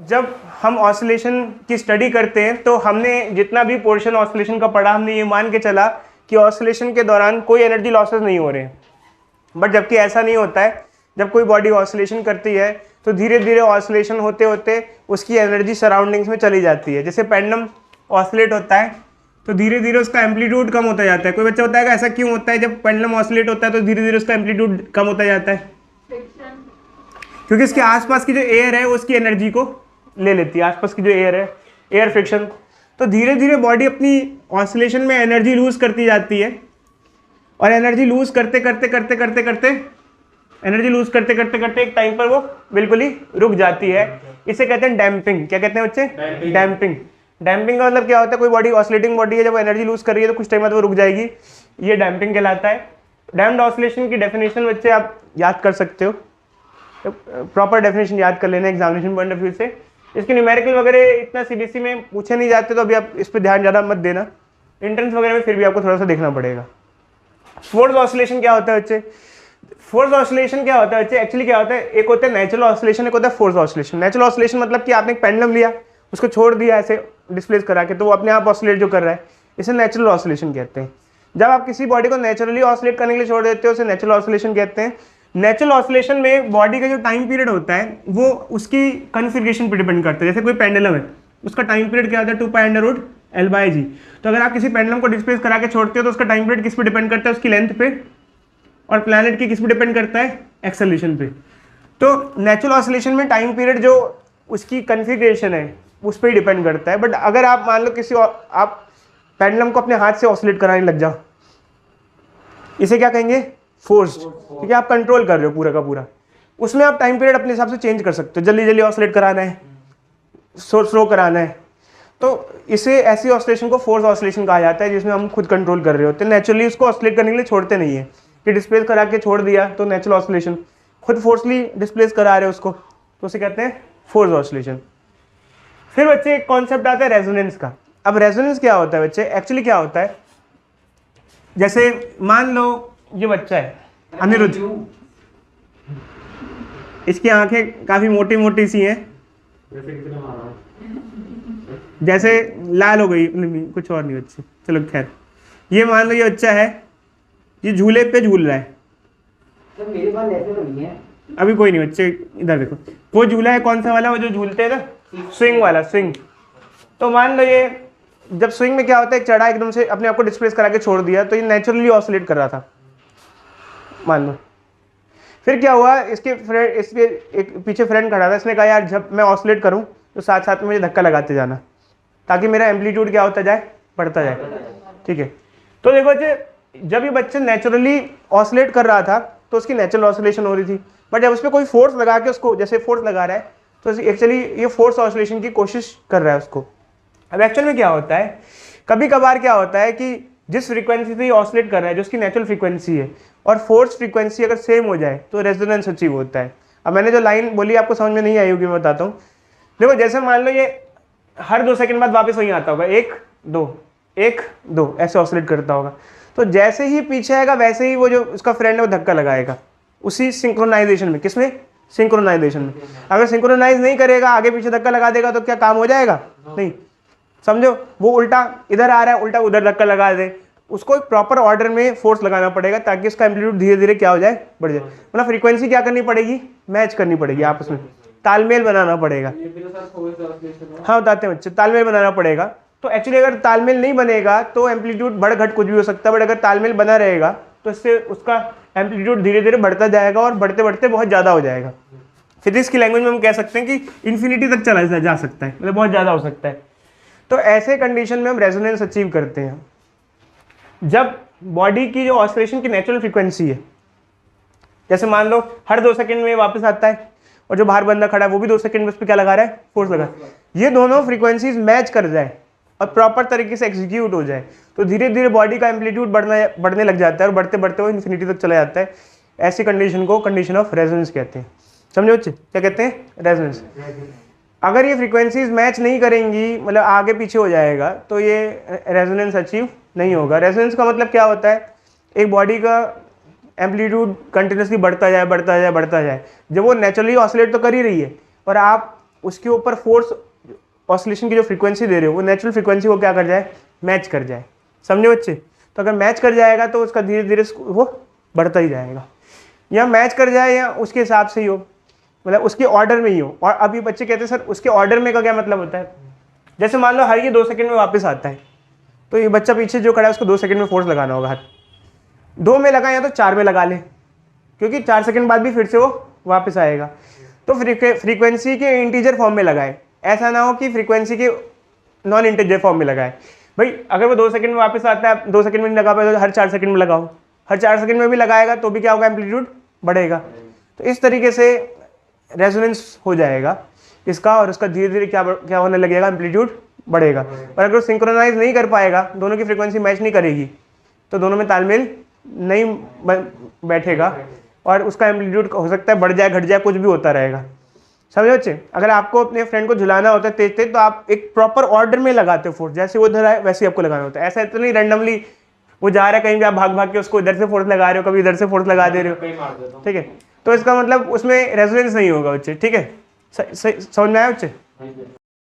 जब हम ऑसिलेशन की स्टडी करते हैं तो हमने जितना भी पोर्शन ऑसिलेशन का पढ़ा, हमने ये मान के चला कि ऑसिलेशन के दौरान कोई एनर्जी लॉसेस नहीं हो रहे हैं। बट जबकि ऐसा नहीं होता है। जब कोई बॉडी ऑसिलेशन करती है तो धीरे धीरे ऑसिलेशन होते होते उसकी एनर्जी सराउंडिंग्स में चली जाती है। जैसे पेंडुलम ऑसिलेट होता है तो धीरे धीरे उसका एम्पलीट्यूड कम होता जाता है। कोई बच्चा बताएगा ऐसा क्यों होता है? जब पेंडुलम ऑसिलेट होता है तो धीरे धीरे उसका एम्पलीट्यूड कम होता जाता है, क्योंकि इसके आसपास की जो एयर है उसकी एनर्जी को ले लेती है। आसपास की जो एयर है, एयर फ्रिक्शन, तो धीरे धीरे बॉडी अपनी ऑसिलेशन में एनर्जी लूज करती जाती है। और एनर्जी लूज करते करते करते करते करते एनर्जी लूज करते करते करते एक टाइम पर वो बिल्कुल ही रुक जाती है। इसे कहते हैं डैम्पिंग। क्या कहते हैं बच्चे? डैम्पिंग। डैम्पिंग का मतलब क्या होता है? कोई बॉडी ऑसिलेटिंग बॉडी है, जब एनर्जी लूज कर रही है तो कुछ टाइम बाद वो रुक जाएगी, ये डैम्पिंग कहलाता है। डैम्प्ड ऑसिलेशन की डेफिनेशन बच्चे आप याद कर सकते हो, प्रॉपर डेफिनेशन याद कर लेना एग्जामिनेशन पॉइंट ऑफ व्यू से। इसके न्यूमेरिकल वगैरह इतना सीबीएसई में पूछे नहीं जाते, तो अभी आप इस पर ध्यान ज़्यादा मत देना। एंट्रेंस वगैरह में फिर भी आपको थोड़ा सा देखना पड़ेगा। फोर्स ऑसिलेशन क्या होता है बच्चे? फोर्स ऑसिलेशन क्या होता है बच्चे? एक्चुअली क्या होता है, एक होता है नेचुरल ऑसिलेशन, एक होता है फोर्स ऑसिलेशन। नेचुरल ऑसिलेशन मतलब कि आपने एक पेंडुलम लिया, उसको छोड़ दिया ऐसे डिस्प्लेस करा के, तो वो अपने आप ऑसिलेट जो कर रहा है, इसे नेचुरल ऑसिलेशन कहते हैं। जब आप किसी बॉडी को नेचुरली ऑसिलेट करने के लिए छोड़ देते हो, उसे नेचुरल ऑसिलेशन कहते हैं। नेचुरल ऑसिलेशन में बॉडी का जो टाइम पीरियड होता है वो उसकी कॉन्फ़िगरेशन पर डिपेंड करता है। जैसे कोई पेंडुलम है, उसका टाइम पीरियड क्या होता है? 2π√L/g। तो अगर आप किसी पेंडुलम को डिस्प्लेस करा के छोड़ते हो तो उसका टाइम पीरियड किस पे डिपेंड करता है? उसकी लेंथ पे। और प्लैनेट की किस पे डिपेंड करता है? एक्सेलरेशन पे। तो नेचुरल ऑसिलेशन में टाइम पीरियड जो उसकी कॉन्फ़िगरेशन है उस पर ही डिपेंड करता है। बट अगर आप मान लो किसी आप पेंडुलम को अपने हाथ से ऑसिलेट कराने लग जाओ, इसे क्या कहेंगे? फोर्स्ड, क्योंकि आप कंट्रोल कर रहे हो पूरा का पूरा। उसमें आप टाइम पीरियड अपने हिसाब से चेंज कर सकते हो, जल्दी जल्दी ऑसिलेट कराना है, स्लो कराना है, तो इसे ऐसी ऑसिलेशन को फोर्स ऑसिलेशन कहा जाता है, जिसमें हम खुद कंट्रोल कर रहे होते हैं। नेचुरली उसको ऑसिलेट करने के लिए छोड़ते नहीं है कि डिस्प्लेस करा के छोड़ दिया तो नेचुरल ऑसिलेशन, खुद फोर्सली डिस्प्लेस करा रहे हो उसको, तो उसे कहते हैं फोर्स ऑसिलेशन। फिर बच्चे एक कॉन्सेप्ट आता है रेजोनेंस का। अब रेजोनेंस क्या होता है बच्चे? एक्चुअली क्या होता है, जैसे मान लो ये बच्चा है अनिरुद्ध, इसकी आंखें काफी मोटी मोटी सी हैं, जैसे लाल हो गई, कुछ और नहीं बच्चे, चलो खैर। ये मान लो ये बच्चा है, ये झूले पे झूल रहा है। तो मेरे पास ऐसे तो नहीं है। अभी कोई नहीं बच्चे, इधर देखो, वो झूला है कौन सा वाला? वो जो झूलते हैं ना, स्विंग वाला, स्विंग। तो मान लो ये जब स्विंग में क्या होता है, एक चढ़ा एकदम से अपने आप को डिस्प्लेस करा के छोड़ दिया, तो ये नेचुरली ऑसिलेट कर रहा था मान लो। फिर क्या हुआ, इसके एक पीछे फ्रेंड खड़ा था, इसने कहा यार जब मैं ऑसिलेट करूं तो साथ साथ में मुझे धक्का लगाते जाना, ताकि मेरा एम्पलीट्यूड क्या होता जाए? बढ़ता जाए। ठीक है, तो देखो जब ये बच्चा नेचुरली ऑसिलेट कर रहा था तो उसकी नेचुरल ऑसिलेशन हो रही थी। बट जब उस पर कोई फोर्स लगा के उसको, जैसे फोर्स लगा रहा है, तो एक्चुअली ये फोर्स ऑसिलेशन की कोशिश कर रहा है उसको। अब एक्चुअल में क्या होता है, कभी कभार क्या होता है कि जिस फ्रीक्वेंसी से ये ऑसिलेट कर रहा है, जो उसकी नेचुरल फ्रीक्वेंसी है, और फोर्स फ्रीक्वेंसी अगर सेम हो जाए तो रेजोनेंस अचीव होता है। अब मैंने जो लाइन बोली आपको समझ में नहीं आई होगी, मैं बताता हूँ। देखो जैसे मान लो ये हर 2 सेकंड बाद वापस वहीं आता होगा, 1 2 1 2 ऐसे ऑसिलेट करता होगा। तो जैसे ही पीछे आएगा वैसे ही वो जो उसका फ्रेंड है वो धक्का लगाएगा, उसी सिंक्रोनाइजेशन में। किसमें? सिंक्रोनाइजेशन में। अगर सिंक्रोनाइज नहीं करेगा, आगे पीछे धक्का लगा देगा, तो क्या काम हो जाएगा? नहीं। समझो, वो उल्टा इधर आ रहा है, उल्टा उधर धक्का लगा दे, उसको एक प्रॉपर ऑर्डर में फोर्स लगाना पड़ेगा ताकि उसका एम्पलीट्यूड धीरे धीरे क्या हो जाए? बढ़ जाए। मतलब फ्रीक्वेंसी क्या करनी पड़ेगी? मैच करनी पड़ेगी, आपस में तालमेल बनाना पड़ेगा। हाँ बताते हैं बच्चे, तालमेल बनाना पड़ेगा। तो एक्चुअली अगर तालमेल नहीं बनेगा तो एम्पलीट्यूड बढ़ घट कुछ भी हो सकता है, बट अगर तालमेल बना रहेगा तो इससे उसका एम्पलीट्यूड धीरे धीरे बढ़ता जाएगा और बढ़ते बढ़ते बहुत ज़्यादा हो जाएगा। फिजिक्स की लैंग्वेज में हम कह सकते हैं कि इन्फिनिटी तक चला जा सकता है, मतलब बहुत ज़्यादा हो सकता है। तो ऐसे कंडीशन में हम रेजोनेंस अचीव करते हैं जब बॉडी की जो ऑसिलेशन की नेचुरल फ्रीक्वेंसी है, जैसे मान लो हर 2 सेकंड में वापस आता है, और जो बाहर बंदा खड़ा है वो भी 2 सेकंड में उस पर क्या लगा रहा है? फोर्स लगा। ये दोनों फ्रीक्वेंसीज मैच कर जाए और प्रॉपर तरीके से एग्जीक्यूट हो जाए, तो धीरे धीरे बॉडी का एम्पलीट्यूड बढ़ने लग जाता है, और बढ़ते बढ़ते वो इन्फिनिटी तक चला जाता है। ऐसी कंडीशन को कंडीशन ऑफ रेजोनेंस कहते हैं। समझो बच्चे, क्या कहते हैं? रेजोनेंस। अगर ये फ्रीक्वेंसीज मैच नहीं करेंगी, मतलब आगे पीछे हो जाएगा, तो ये रेजोनेंस अचीव नहीं होगा। रेजोनेंस का मतलब क्या होता है, एक बॉडी का एम्पलीट्यूड कंटिन्यूसली बढ़ता जाए बढ़ता जाए बढ़ता जाए। जब वो नेचुरली ऑसिलेट तो कर ही रही है और आप उसके ऊपर फोर्स ऑसिलेशन की जो फ्रीक्वेंसी दे रहे हो वो नेचुरल फ्रीक्वेंसी को क्या कर जाए, मैच कर जाए। समझे बच्चे? तो अगर मैच कर जाएगा तो उसका धीरे धीरे वो बढ़ता ही जाएगा, या मैच कर जाए या उसके हिसाब से ही हो, मतलब उसके ऑर्डर में ही हो। और अभी बच्चे कहते हैं सर उसके ऑर्डर में का क्या मतलब होता है? जैसे मान लो हर ये 2 सेकंड में वापस आता है, तो ये बच्चा पीछे जो खड़ा है उसको 2 सेकंड में फोर्स लगाना होगा, हाथ 2 में लगाए या तो 4 में लगा ले, क्योंकि 4 सेकंड बाद भी फिर से वो वापस आएगा। तो फ्रीक्वेंसी के इंटीजर फॉर्म में लगाए, ऐसा ना हो कि फ्रीक्वेंसी के नॉन इंटीजर फॉर्म में लगाए। भाई अगर वो 2 सेकंड में वापस आता है, 2 सेकंड में नहीं लगा पाए तो हर 4 सेकंड में लगाओ, हर 4 सेकंड में भी लगाएगा तो भी क्या होगा, एम्पलीट्यूड बढ़ेगा। तो इस तरीके से रेजोनेंस हो जाएगा इसका, और उसका धीरे धीरे क्या होने लगेगा, एम्पलीट्यूड बढ़ेगा। और अगर वो सिंक्रोनाइज नहीं कर पाएगा, दोनों की फ्रीक्वेंसी मैच नहीं करेगी, तो दोनों में तालमेल नहीं बैठेगा और उसका एम्पलीट्यूड हो सकता है बढ़ जाए, घट जाए, कुछ भी होता रहेगा। समझे बच्चे? अगर आपको अपने फ्रेंड को झुलाना होता है तेज तेज, तो आप एक प्रॉपर ऑर्डर में लगाते हो फोर्स, जैसे वो इधर आए वैसे ही आपको लगाना होता है। ऐसा तो नहीं रैंडमली वो जा रहा है कहीं भी, आप भाग भाग के उसको इधर से फोर्स लगा रहे हो, कभी इधर से फोर्स लगा दे रहे हो, ठीक है? तो इसका मतलब उसमें रेजोनेंस नहीं होगा बच्चे, ठीक है? समझ में आया बच्चे?